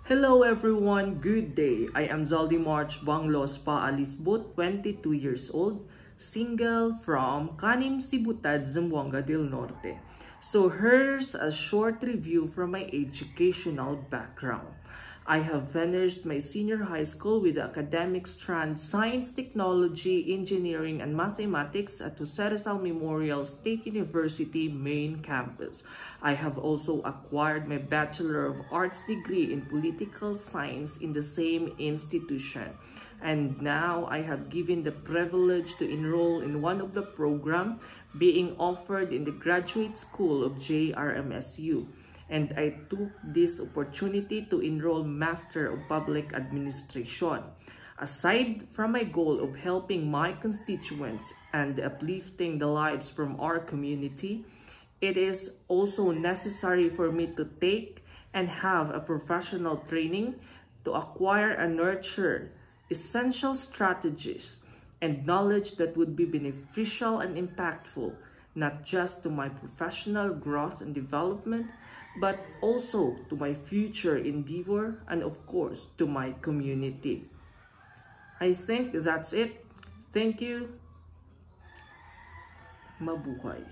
Hello everyone, good day. I am Zaldi March Banglos Pa Alisbot, 22 years old, single from Canim Sibutad, Zamboanga del Norte. So here's a short review from my educational background. I have finished my senior high school with the academic strand Science, Technology, Engineering, and Mathematics at Jose Rizal Memorial State University main campus. I have also acquired my Bachelor of Arts degree in Political Science in the same institution. And now I have given the privilege to enroll in one of the programs being offered in the Graduate School of JRMSU. And I took this opportunity to enroll Master of Public Administration. Aside from my goal of helping my constituents and uplifting the lives from our community, it is also necessary for me to take and have a professional training to acquire and nurture essential strategies and knowledge that would be beneficial and impactful, not just to my professional growth and development, but also to my future endeavor and of course to my community. I think that's it. Thank you. Mabuhay.